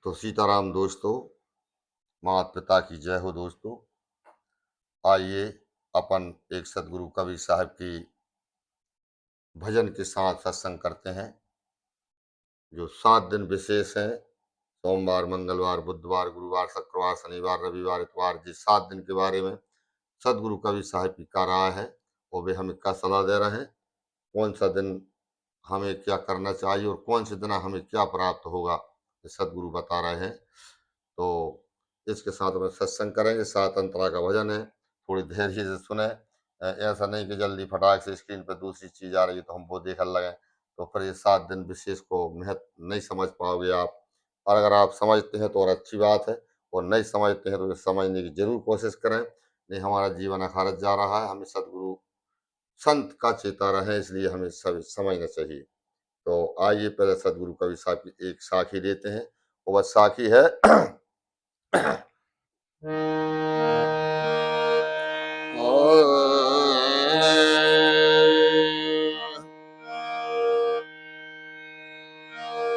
तो सीताराम दोस्तों, माता पिता की जय हो दोस्तों। आइए अपन एक सदगुरु कबीर साहब की भजन के साथ सत्संग करते हैं, जो 7 दिन विशेष हैं। सोमवार, मंगलवार, बुधवार, गुरुवार, शुक्रवार, शनिवार, रविवार, इतवार, जिस 7 दिन के बारे में सदगुरु कबीर साहब की का राय है, वो वे हमें क्या सलाह दे रहे हैं, कौन सा दिन हमें क्या करना चाहिए और कौन से दिन हमें क्या प्राप्त होगा, ये सदगुरु बता रहे हैं। तो इसके साथ में सत्संग करेंगे। 7 अंतरा का भजन है, थोड़ी धैर्य से सुने। ऐसा नहीं कि जल्दी फटाक से स्क्रीन पर दूसरी चीज आ रही है तो हम वो देखने लगे, तो फिर ये 7 दिन विशेष को महत्व नहीं समझ पाओगे आप। और अगर आप समझते हैं तो और अच्छी बात है, और नहीं समझते हैं तो इसे समझने की जरूर कोशिश करें। नहीं, हमारा जीवन अखारत जा रहा है, हमें सदगुरु संत का चेता रहे, इसलिए हमें सब समझना चाहिए। तो आइए पहले सदगुरु कबीर साहब की एक साखी लेते हैं। वो बस साखी है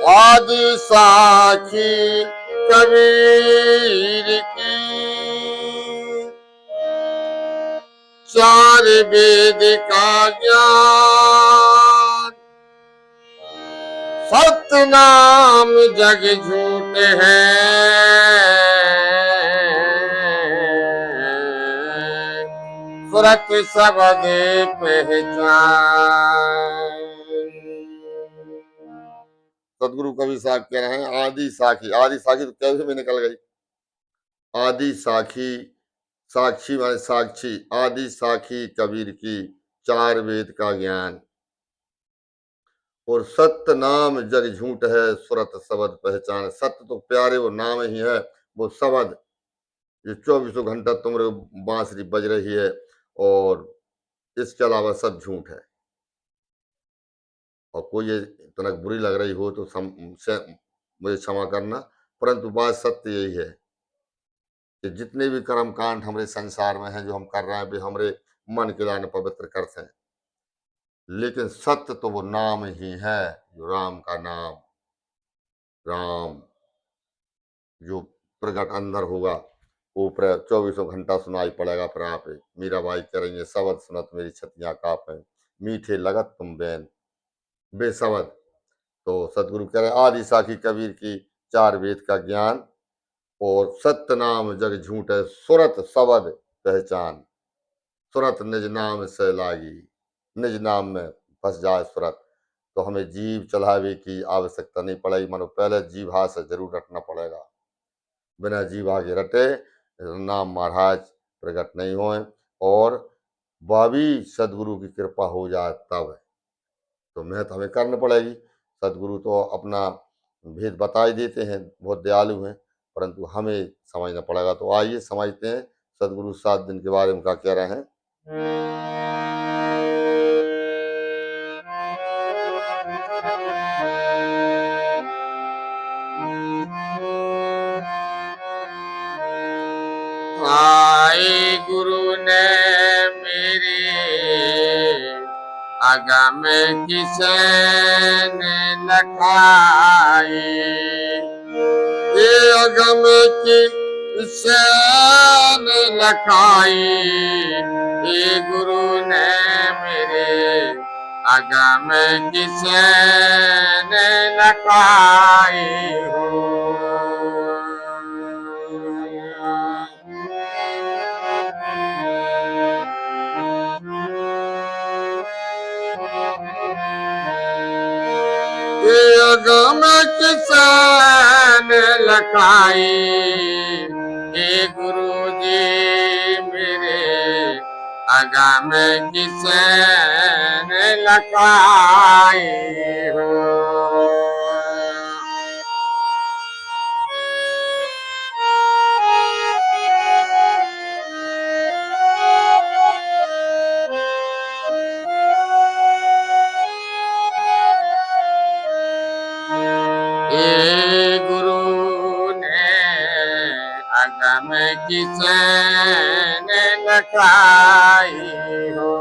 आदि साखी कबीर की, 4 वेद का ज्ञान, सत्य नाम जग झूठ है, सुरत शब्द पहचान। सदगुरु कबीर साहब कह रहे हैं आदि साखी। आदि साखी तो कैसे में निकल गई। आदि साखी, साक्षी माने साक्षी। आदि साखी कबीर की, 4 वेद का ज्ञान, और सत्य नाम जग झूठ है, सुरत शब्द पहचान। सत्य तो प्यारे वो नाम ही है, वो शब्द ये 24 घंटा तुम्हारे बांसुरी बज रही है, और इसके अलावा सब झूठ है। और कोई ये तनक बुरी लग रही हो तो मुझे क्षमा करना, परंतु बात सत्य यही है कि जितने भी कर्म कांड हमारे संसार में हैं, जो हम कर रहे हैं, वे हमारे मन के लाने पवित्र करते हैं, लेकिन सत्य तो वो नाम ही है, जो राम का नाम। राम जो प्रगट अंदर होगा, वो 24 घंटा सुनाई पड़ेगा। फिर आप मीराबाई करेंगे शब्द सुनत मेरी छतियां कापें, मीठे लगत तुम बैन बेशब्द। तो सदगुरु कह रहे आदि साखी कबीर की, 4 वेद का ज्ञान, और सत्य नाम जग झूठ है, सुरत शब्द पहचान। सुरत निज नाम से लागी, निज नाम में फंस जाए सुरत, तो हमें जीव चलावे की आवश्यकता नहीं पड़ेगी। मानो पहले जीभा से जरूर रटना पड़ेगा, बिना जीभा के रटे नाम महाराज प्रकट नहीं होए, और भावी सदगुरु की कृपा हो जाए तब। तो मेहनत हमें करनी पड़ेगी। सदगुरु तो अपना भेद बता ही देते हैं, बहुत दयालु हैं, परंतु हमें समझना पड़ेगा। तो आइए समझते हैं सदगुरु 7 दिन के बारे में क्या कह रहे हैं। आए गुरु ने मेरे अगम किसन लखाए, ये अगम किसन लखाई, ये गुरु ने मेरे अगम किसन लखाई हो। अगम किसान लखाई, हे गुरु जी मेरे अगम किसान लखाई हो। अगम किसन लखाई हो।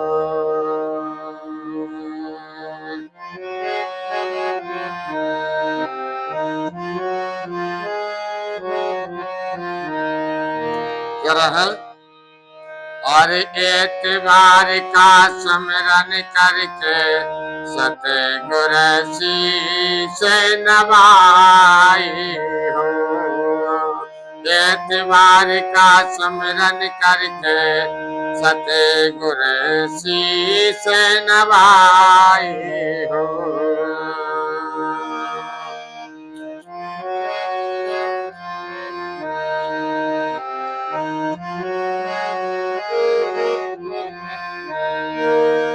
कह रहा है, और एतबार का स्मरण करके सतगुर शीश नवाई हो। एतबार का स्मरण करके सतगुर शीश नवाई हो।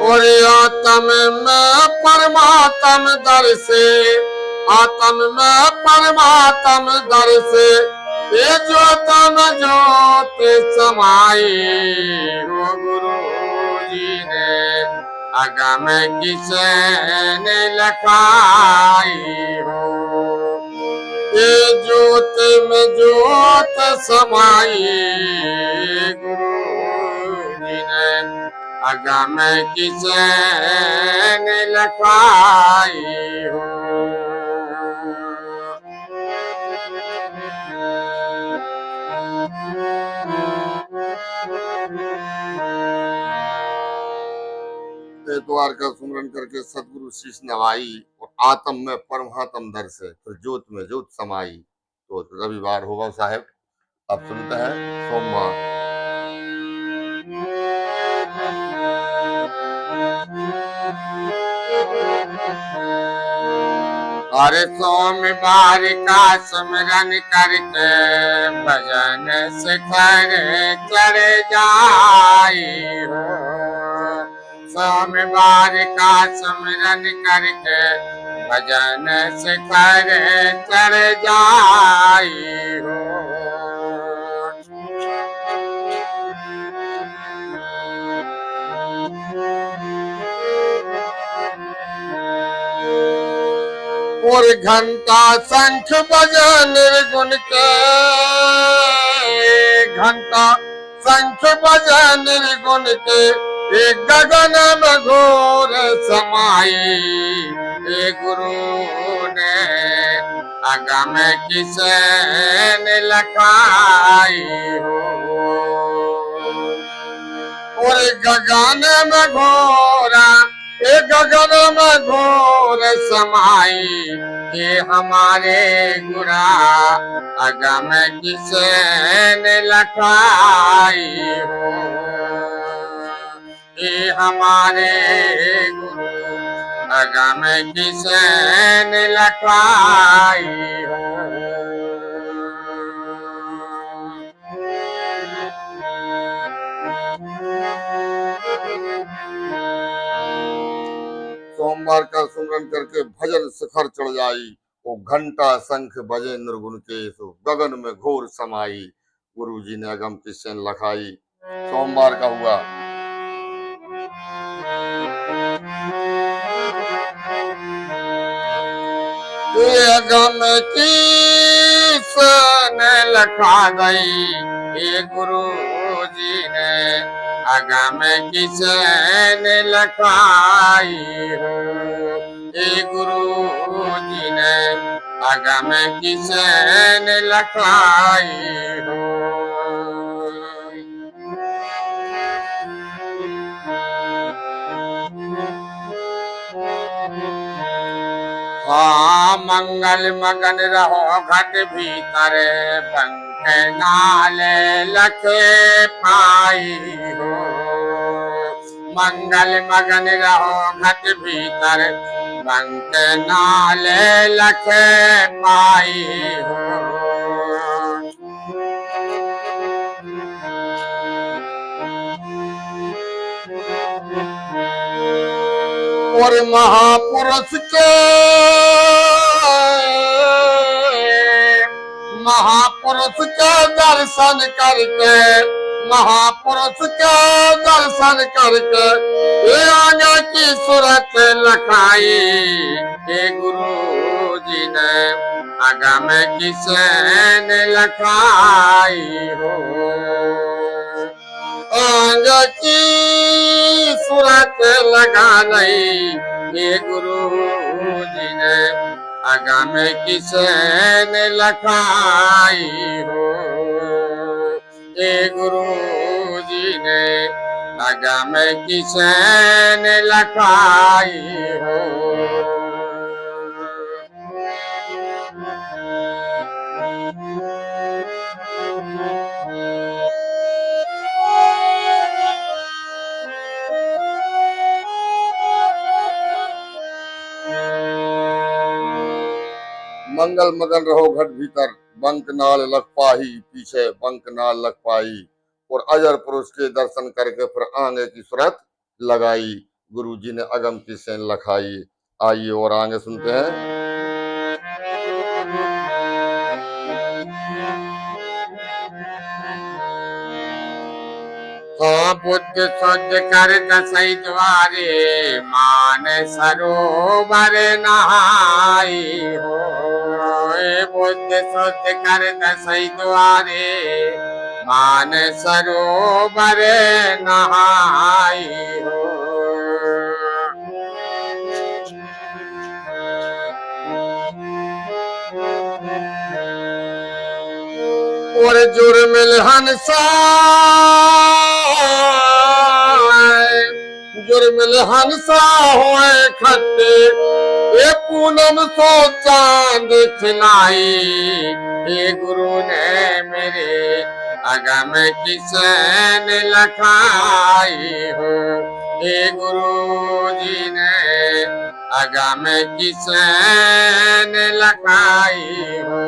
और आत्म में परमात्म दर्शे, आत्म में परमात्म दर्शे, ये ज्योत में ज्योत समाई हो। गुरु जी ने अगम किसे ने लखाई हो। ये ज्योत में ज्योत समाई गुरु जी ने अगम किसे ने लखाई हो। द्वार का सुमरन करके सदगुरु शीश नवाई, और आत्म में परमात्म दर्शे, फिर ज्योत में ज्योत समाई। तो रविवार होगा साहब, आप सुनते हैं सोमवार। अरे सोमवार का स्मरण करके भजन शिखर चढ़ जाई हो। सोमवार का स्मरण करके भजन शिखर चढ़ जाई हो। और घंटा शंख बजे निर्गुण के, घंटा शंख बजे निर्गुण के, एक गगन में घोर समाई। ए गुरु ने अगम किसे ने लखाई हो। और गगन में घोरा, एक गगन में घोर समाई, ये हमारे गुरा अगम किसे ने लखाई हो। ये हमारे गुरु अगम किसे ने लखाई हो। सोमवार का सुमरन करके भजन शिखर चढ़ जाई, वो घंटा शंख बजे निर्गुण के, सो गगन में घोर समाई। गुरु जी ने अगम किसे ने लखाई। सोमवार का हुआ। अगम किसे ने लखा गई, ये गुरु जी ने अगम किसे ने लखाई हो। ये गुरु जी ने अगम किसे ने लखाई हो। हाँ मंगल मगन रहो घट भीतर, पंख नाले लखे पाई हो। मंगल मगन रहो घट भीतर, पंख नाले लखे पाई हो। और महापुरुष के, महापुरुष के दर्शन करके, महापुरुष के दर्शन करके, ये आगे की सूरत लखाई। हे गुरु जी ने अगम किसे ने लखाई हो। आंग की सूरत लगा नहीं, ये गुरु जी ने अगम किसे ने लखाई हो। ए गुरु जी ने अगम किसन लखाई हो। मंगल मगन रहो घट भीतर, बंक नाल लग पाही पीछे बंक नाल लग पाई। और अजर पुरुष के दर्शन करके फिर आगे की सूरत लगाई, गुरु जी ने अगम की सेन लखाई। आइए और आगे सुनते हैं। हाँ बुद्ध शुद्ध कर दसई द्वारे, मान सरोवर नहाई हो। बुद्ध शुद्ध कर दसई द्वारे, मान सरोवर नहाई हो। और जुर्मिल हंसा, जुर्मिल हंसा हुए खट्टे, ये पूनम सो चांद खिलाई। ये गुरु ने मेरे अगम किसन लखाई हो। ये गुरु जी ने अगम किसन लखाई हो।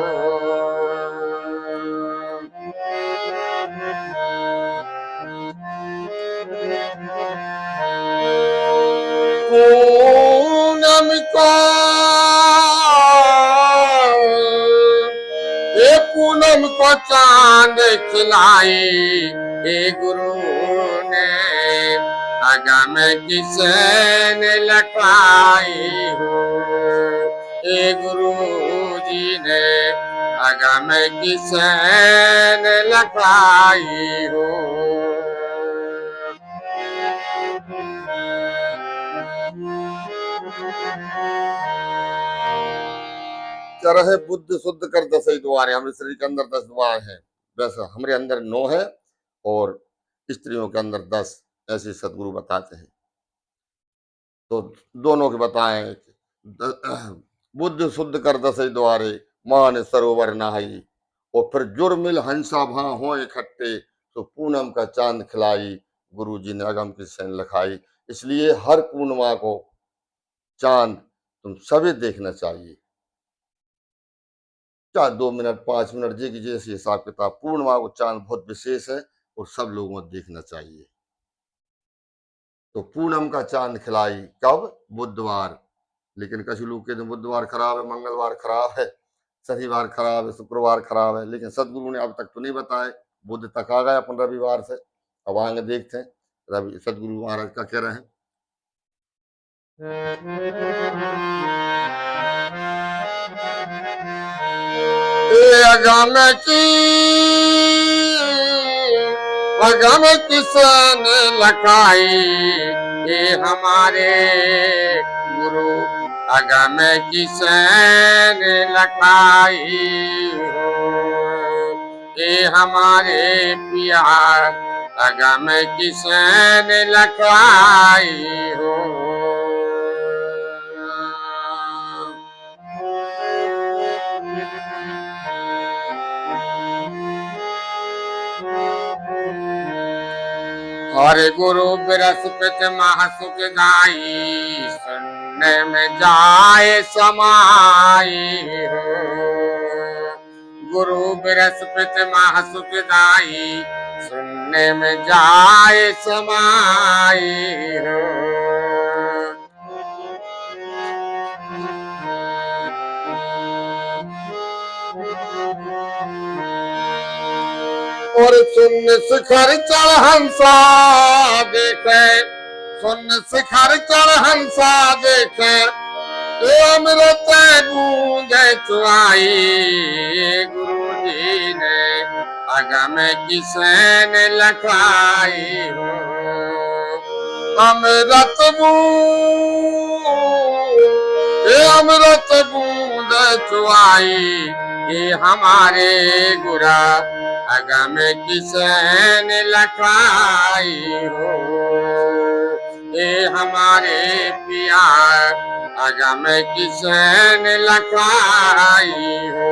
पूनम को ये पूनम को चांद खिलाई, ये गुरु ने अगम किसन लखाई हो। ये गुरु जी ने अगम किसन लखाई हो। क्या रहे बुद्ध शुद्ध कर दसई द्वारे। हमारे शरीर के अंदर 10 द्वार हैं, वैसे हमारे अंदर 9 है और स्त्रियों के अंदर 10, ऐसे सदगुरु बताते हैं। तो दोनों के बताएं, बुद्ध शुद्ध कर दसई द्वारे, मान सरोवर नहाई। और फिर जुर्मिल हंसा भा हो इकट्ठे, तो पूनम का चांद खिलाई, गुरु जी ने अगम की सेन लखाई। इसलिए हर पूर्णिमा को चांद तुम सभी देखना चाहिए, चाहे 2 मिनट 5 मिनट जी की जैसे हिसाब किताब। पूर्णिमा को चांद बहुत विशेष है और सब लोगों को देखना चाहिए। तो पूनम का चांद खिलाई कब? बुधवार। लेकिन कुछ लोग कहते हैं बुधवार खराब है, मंगलवार खराब है, शनिवार खराब है, शुक्रवार खराब है। लेकिन सदगुरु ने अब तक तो नहीं बताए। बुध तक आ गए अपन रविवार से, अब आगे देखते हैं रवि सदगुरु महाराज का कह रहे हैं। अगम की अगम किसन लखाई, ये हमारे गुरु अगम किसन लखाई हो। ये हमारे पिया अगम किसन लखाई हो। हरे गुरु बृहस्पति महासुखदाई, सुनने में जाए समाई हो। गुरु बृहस्पति महासुखदाई, सुनने में जाए समाई हो। और सुन शिखर चढ़ हंसा देखे, सुन शिखर चढ़ हंसा देखे, ये अमृत बूंद चुआई। गुरु जी ने अगम किसन लखाई हो। अमृत बूंद, ये अमृत बूंद चुआई, ये हमारे गुरा अगम किसन लखाई हो। ये हमारे पिया अगम किसन लखाई हो।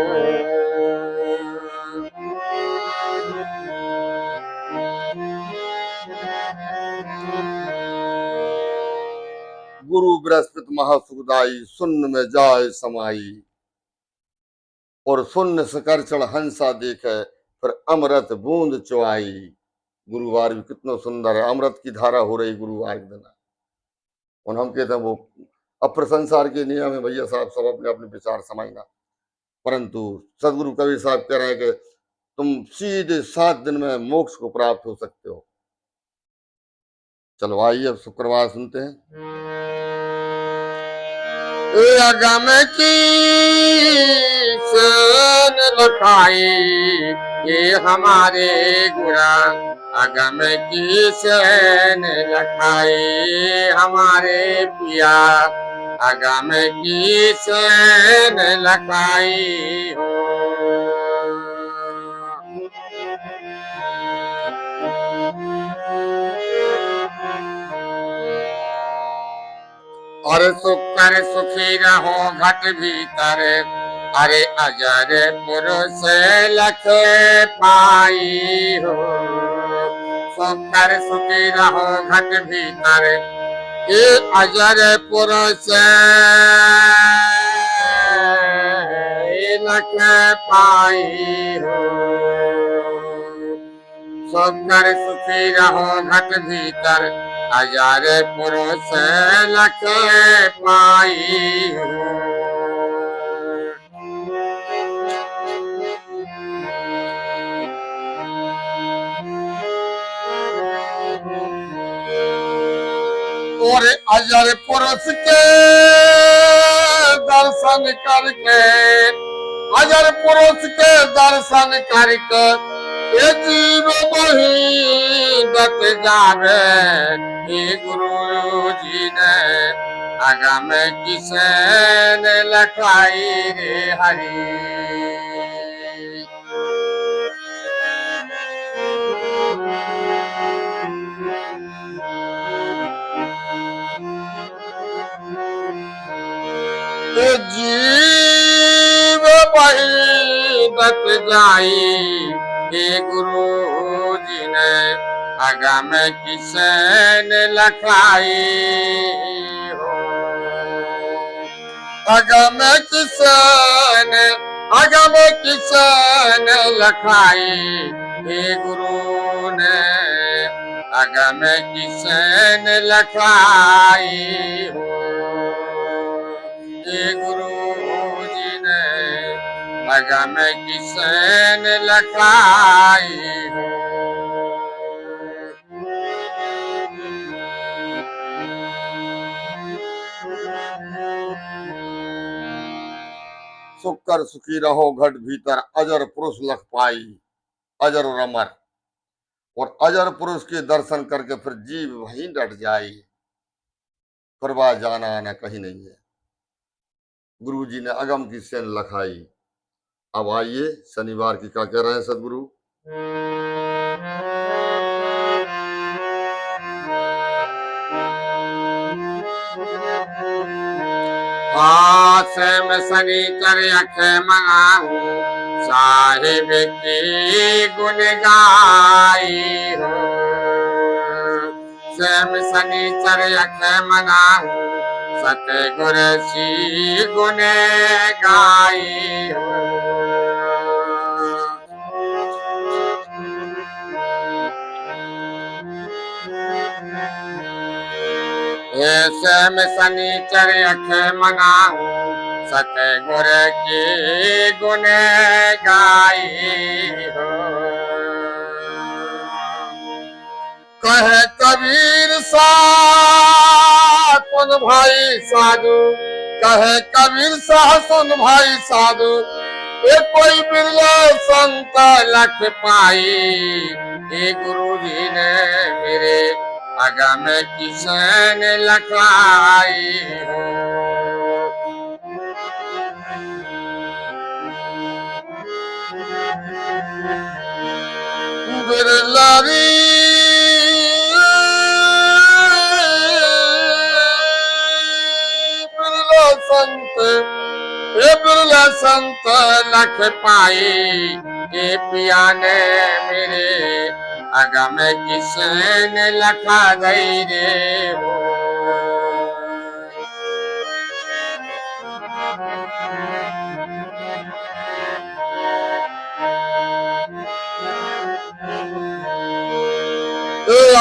गुरु बृहस्पति महासुखदाई सुन्न में जाए समाई, और शून्य सकर चढ़ हंसा देखे फिर अमृत बूंद चुआई। गुरुवार भी कितना सुंदर है, अमृत की धारा हो रही गुरुवार के दिन। और हम कहते हैं वो अपर संसार के नियम है भैया साहब, सब अपने अपने विचार समझना, परंतु सदगुरु कबीर साहब कह रहे हैं कि तुम सीधे 7 दिन में मोक्ष को प्राप्त हो सकते हो। चलो आइए अब शुक्रवार सुनते हैं। अगम की सन लखाई, ये हमारे गुरा अगम की सन लखाई। हमारे पिया अगम की सन लखाई हो। और सुकर सुखी रहो घट भीतर, अरे अजर पुरुष लख पाई हो। सुकर सुखी रहो घट भीतर, ये अजर पुरुष लख पाई हो। सुकर सुखी रहो घट भीतर, हजार पुरुष लख पाई हो। और हजार पुरुष के दर्शन करके, हजार पुरुष के दर्शन करके ये जीव वही दत जावे। ये गुरु जी ने अगम किसन लखाई रे हरि। जीव वही दत जाई, हे गुरु जी ने अगम किसन लखाई हो। अगम किसन लखाई, हे गुरु ने अगम किसन लखाई हो। हे गुरु जी ने अगम किसन लखाई हो। सुकर सुखी रहो घट भीतर, अजर पुरुष लख पाई। अजर और अमर, और अजर पुरुष के दर्शन करके फिर जीव वहीं डट जाए, फिर वह जाना आना कहीं नहीं है। गुरु जी ने अगम की सेन लखाई। अब आइए शनिवार की क्या कह रहे हैं सदगुरु। में शनिचर अख मनाऊं, साहिब की गुण गाई हो। सेम शनिचर अख मनाऊं, सतगुर सी गुण गाई हो। सेम शनिचर अख मनाऊं, सतगुर की गुण गाई हो। कहे कबीर साह सुन भाई साधु, कहे कबीर साह सुन भाई साधु, ये कोई बिरला संत लख पाई। ये गुरु जी ने मेरे अगम किसन लखाई हो। बिरलारी बिरला संत, ये बिरला संत लख पाई, ये पिया ने मेरे अगम किसने लखा गई रे हो।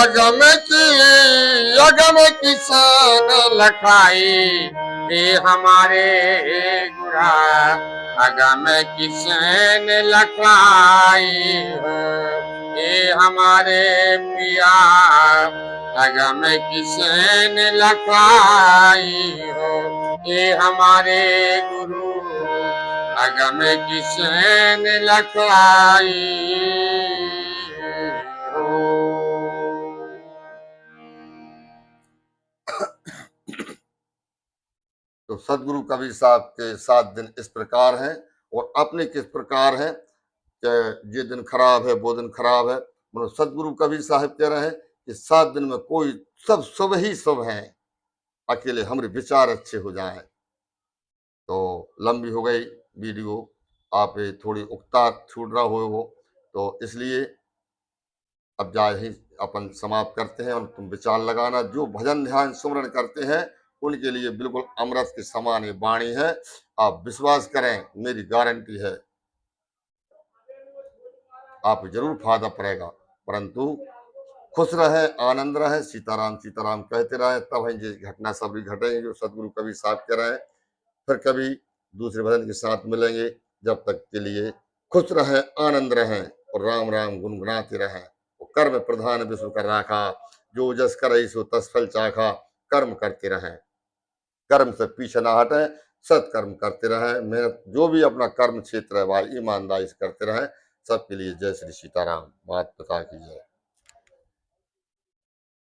अगम किसान लखाई, ये हमारे गुरा अगम किसान लखाई हो। ये हमारे पिया अगम किसान लखाई हो। ये हमारे गुरु अगम किसान लखाई हो। तो सदगुरु कबीर साहब के 7 दिन इस प्रकार हैं और अपने किस प्रकार हैं कि ये दिन खराब है वो दिन खराब है। मतलब सदगुरु कबीर साहब कह रहे हैं कि 7 दिन में कोई सब शुभ ही शुभ हैं, अकेले हमारे विचार अच्छे हो जाएं। तो लंबी हो गई वीडियो, आप ये थोड़ी उकता छूट रहा हो तो इसलिए अब जाए ही अपन समाप्त करते हैं। और तुम विचार लगाना, जो भजन ध्यान सुमरण करते हैं उनके लिए बिल्कुल अमृत के समान ये वाणी है। आप विश्वास करें, मेरी गारंटी है आप जरूर फायदा पड़ेगा। परंतु खुश रहे, आनंद रहे, सीताराम सीताराम कहते रहे, तब है ये घटना सब भी घटेंगे जो सदगुरु कबीर साहब कह रहे हैं। फिर कभी दूसरे भजन के साथ मिलेंगे, जब तक के लिए खुश रहें, आनंद रहें और राम राम गुनगुनाते रहें। कर्म प्रधान विश्व कर राखा, जो जस करे सो तत्फल चाखा। कर्म करते रहें, कर्म से पीछे ना हटें, सत्कर्म करते रहें। मेहनत जो भी अपना कर्म क्षेत्र है भाई ईमानदारी से करते रहें। सबके लिए जय श्री सीताराम। मात पिता की जय।